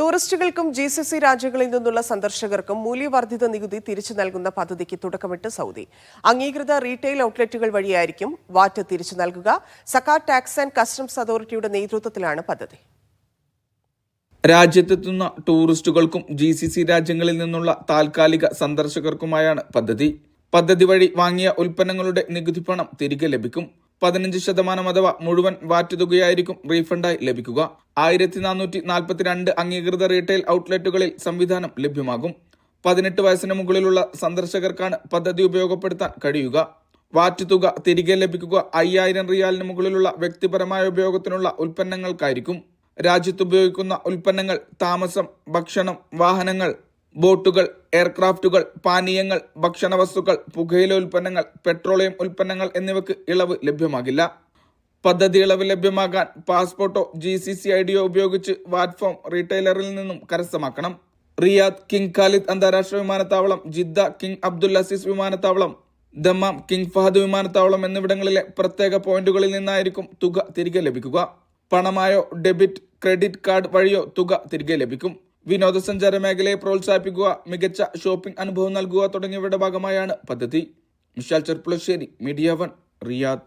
ടൂറിസ്റ്റുകൾക്കും GCC രാജ്യങ്ങളിൽ നിന്നുള്ള സന്ദർശകർക്കും മൂല്യവർദ്ധിത നികുതി തിരിച്ചു നൽകുന്ന പദ്ധതിക്ക് തുടക്കമിട്ട് സൗദി. അംഗീകൃത റീറ്റെയിൽ ഔട്ട്ലെറ്റുകൾ വഴിയായിരിക്കും വാറ്റ് തിരിച്ചു നൽകുക. സക്കാത്ത് ടാക്സ് ആൻഡ് കസ്റ്റംസ് അതോറിറ്റിയുടെ നേതൃത്വത്തിലാണ് പദ്ധതി. രാജ്യത്തെത്തുന്ന ടൂറിസ്റ്റുകൾക്കും GCC രാജ്യങ്ങളിൽ നിന്നുള്ള താൽക്കാലിക സന്ദർശകർക്കുമായാണ് പദ്ധതി. പദ്ധതി വഴി വാങ്ങിയ ഉൽപ്പന്നങ്ങളുടെ നികുതി പണം തിരികെ ലഭിക്കും. 15% അഥവാ മുഴുവൻ വാറ്റ് തുകയായിരിക്കും റീഫണ്ടായി ലഭിക്കുക. 1442 അംഗീകൃത റീറ്റെയിൽ ഔട്ട്ലെറ്റുകളിൽ സംവിധാനം ലഭ്യമാകും. 18 വയസ്സിന് മുകളിലുള്ള സന്ദർശകർക്കാണ് പദ്ധതി ഉപയോഗപ്പെടുത്താൻ കഴിയുക. വാറ്റ് തുക തിരികെ ലഭിക്കുക 5000 റിയാലിന് മുകളിലുള്ള വ്യക്തിപരമായ ഉപയോഗത്തിനുള്ള ഉൽപ്പന്നങ്ങൾക്കായിരിക്കും. രാജ്യത്തുപയോഗിക്കുന്ന ഉൽപ്പന്നങ്ങൾ, താമസം, ഭക്ഷണം, വാഹനങ്ങൾ, ബോട്ടുകൾ, എയർക്രാഫ്റ്റുകൾ, പാനീയങ്ങൾ, ഭക്ഷണ വസ്തുക്കൾ, പുകയില ഉൽപ്പന്നങ്ങൾ, പെട്രോളിയം ഉൽപ്പന്നങ്ങൾ എന്നിവയ്ക്ക് ഇളവ് ലഭ്യമാകില്ല. പദ്ധതി ഇളവ് ലഭ്യമാകാൻ പാസ്പോർട്ടോ GCC ഐഡിയോ ഉപയോഗിച്ച് വാറ്റ് ഫോം റീറ്റെയിലറിൽ നിന്നും കരസ്ഥമാക്കണം. റിയാദ് കിങ് ഖാലിദ് അന്താരാഷ്ട്ര വിമാനത്താവളം, ജിദ്ദ കിങ് അബ്ദുൽ അസീസ് വിമാനത്താവളം, ദമ്മാം കിങ് ഫഹദ് വിമാനത്താവളം എന്നിവിടങ്ങളിലെ പ്രത്യേക പോയിന്റുകളിൽ നിന്നായിരിക്കും തുക തിരികെ ലഭിക്കുക. പണമായോ ഡെബിറ്റ് ക്രെഡിറ്റ് കാർഡ് വഴിയോ തുക തിരികെ ലഭിക്കും. വിനോദസഞ്ചാര മേഖലയെ പ്രോത്സാഹിപ്പിക്കുക, മികച്ച ഷോപ്പിംഗ് അനുഭവം നൽകുക തുടങ്ങിയവയുടെ ഭാഗമായാണ് പദ്ധതി. Mishal Cherpulassery, media 1, Riyadh.